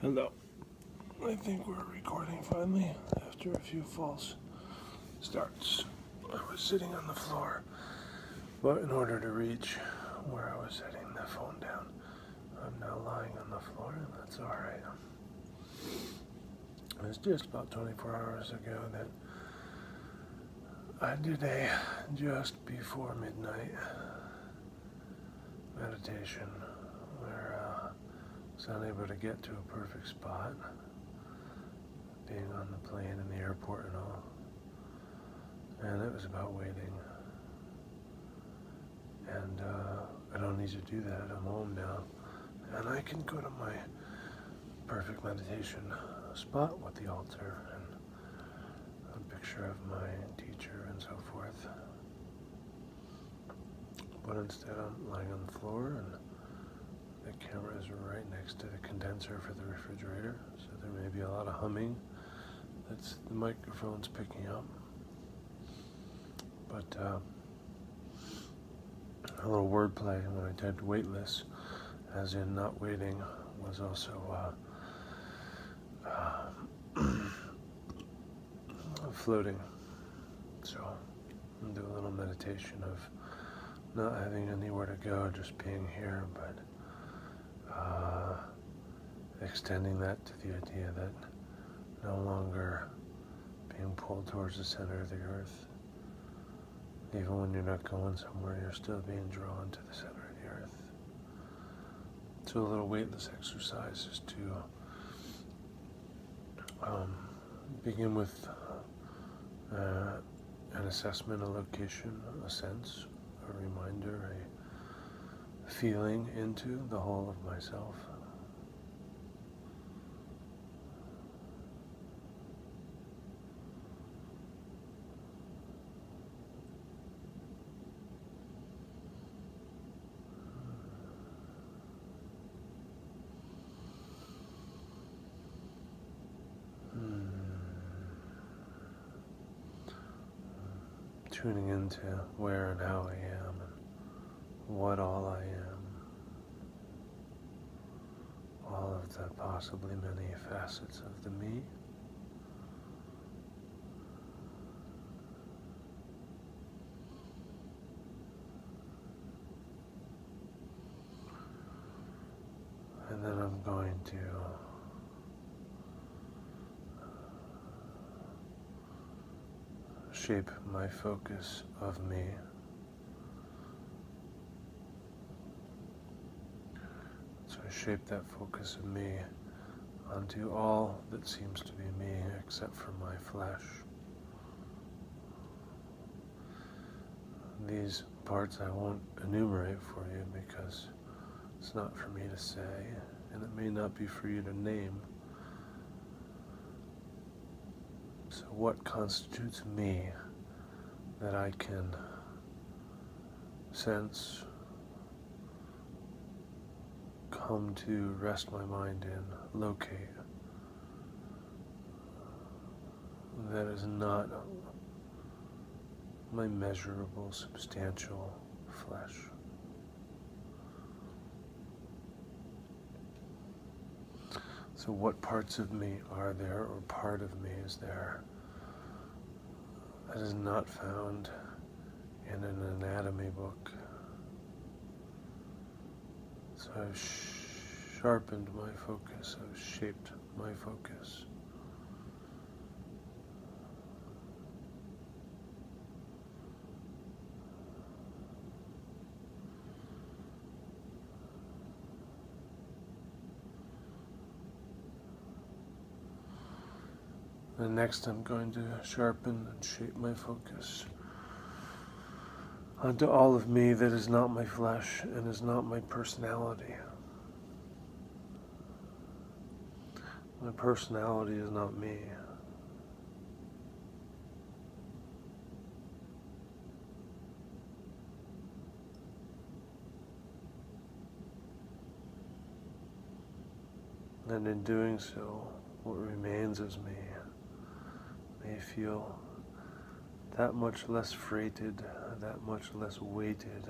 Hello. I think we're recording finally after a few false starts. I was sitting on the floor, but in order to reach where I was setting the phone down, I'm now lying on the floor, and that's alright. It was just about 24 hours ago that I did a just before midnight meditation where I was unable to get to a perfect spot, being on the plane in the airport and all. And it was about waiting. And I don't need to do that. I'm home now. And I can go to my perfect meditation spot with the altar and a picture of my teacher and so forth. But instead I'm lying on the floor, and the camera is right next to the condenser for the refrigerator, so there may be a lot of humming that's the microphone's picking up. But a little wordplay when I typed weightless, as in not waiting, was also floating. So I'm doing a little meditation of not having anywhere to go, just being here, but extending that to the idea that no longer being pulled towards the center of the earth. Even when you're not going somewhere, you're still being drawn to the center of the earth. So a little weightless exercise is to begin with an assessment, a location, a sense, a reminder, a feeling into the whole of myself. Tuning into where and how I am and what all I am. All of the possibly many facets of the me. And then I'm going to shape my focus of me. So I shape that focus of me onto all that seems to be me except for my flesh. These parts I won't enumerate for you because it's not for me to say, and it may not be for you to name. So what constitutes me that I can sense, come to rest my mind in, locate, that is not my measurable, substantial flesh. So what parts of me are there, or part of me is there, that is not found in an anatomy book? So I've sharpened my focus, I've shaped my focus. And next I'm going to sharpen and shape my focus onto all of me that is not my flesh and is not my personality. My personality is not me. And in doing so, what remains as me may feel that much less freighted, that much less weighted.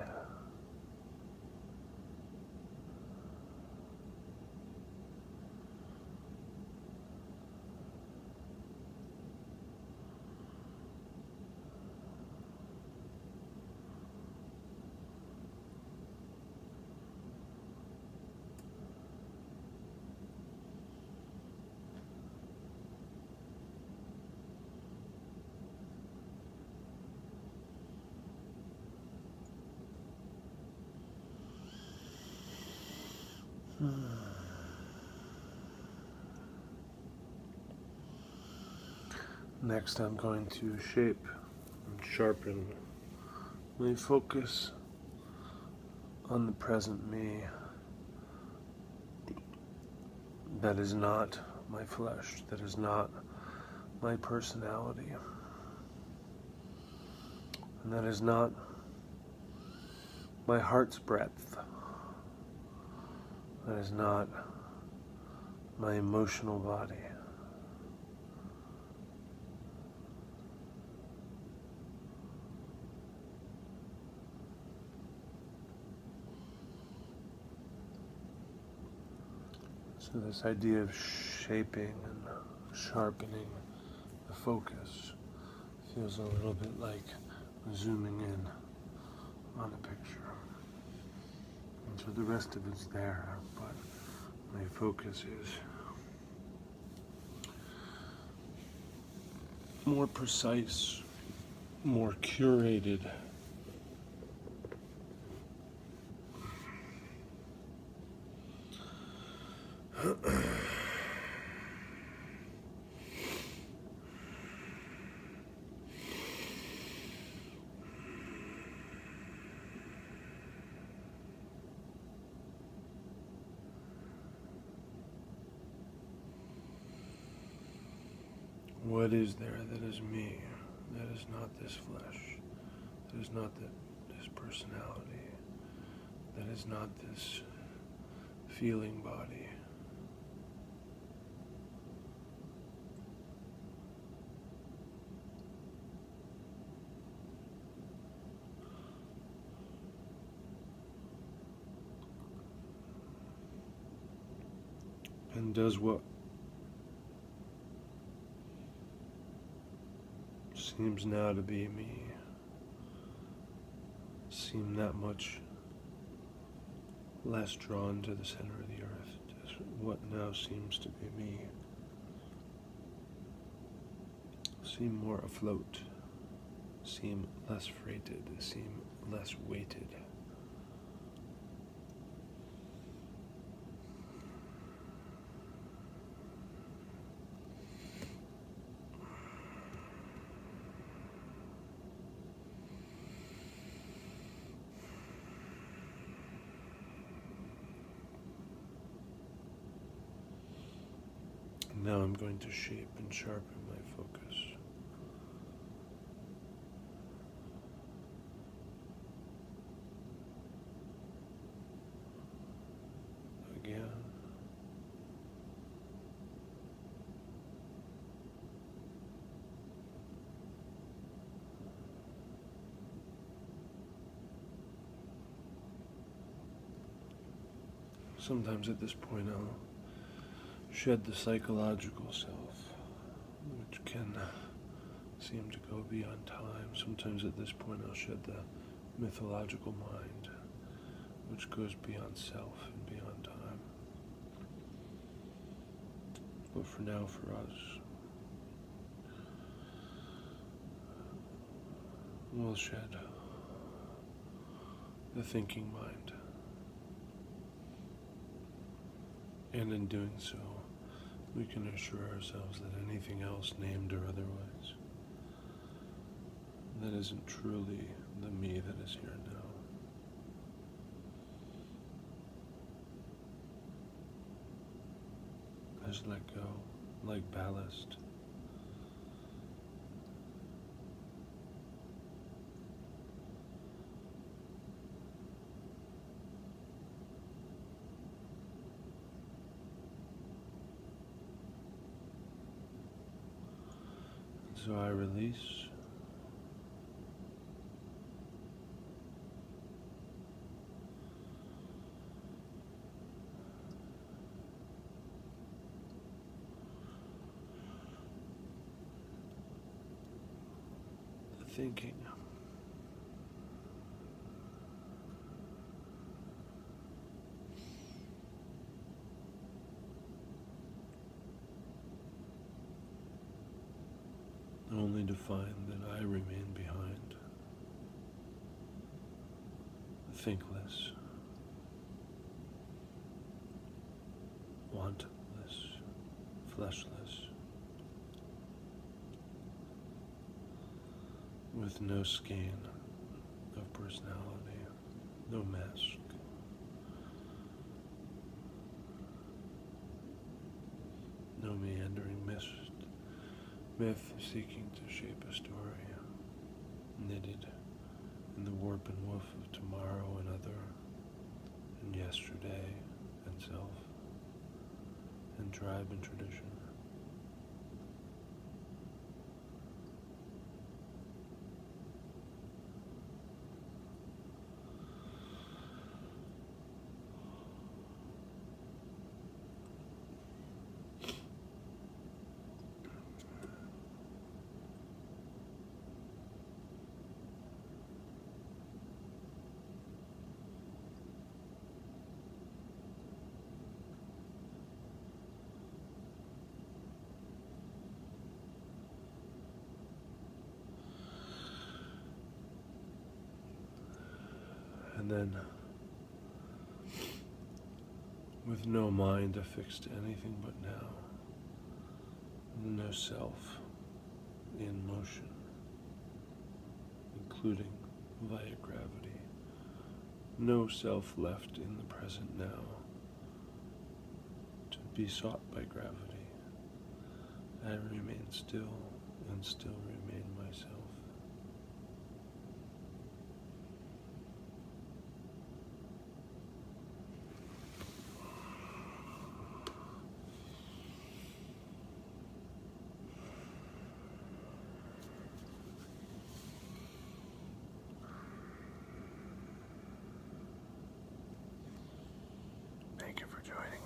Next, I'm going to shape and sharpen my focus on the present me that is not my flesh, that is not my personality, and that is not my heart's breadth, that is not my emotional body. So this idea of shaping and sharpening the focus feels a little bit like zooming in on a picture. And so the rest of it's there, but my focus is more precise, more curated. What is there that is me, that is not this flesh, that is not this personality, that is not this feeling body? And does what seems now to be me seem that much less drawn to the center of the earth? Does what now seems to be me seem more afloat, seem less freighted, seem less weighted? Now I'm going to shape and sharpen my focus. Again. Sometimes at this point I'll shed the psychological self, which can seem to go beyond time. Sometimes at this point I'll shed the mythological mind, which goes beyond self and beyond time. But for now, for us, we'll shed the thinking mind. And in doing so, we can assure ourselves that anything else, named or otherwise, that isn't truly the me that is here now, has let go, like ballast. So I release. The thinking. Only to find that I remain behind, thinkless, wantless, fleshless, with no skein of personality, no mask. No meandering myth seeking to shape a story, knitted in the warp and woof of tomorrow and other, and yesterday and self, and tribe and tradition. And then, with no mind affixed to anything but now, no self in motion, including via gravity, no self left in the present now, to be sought by gravity. I remain still and still remain myself. Thank you for joining.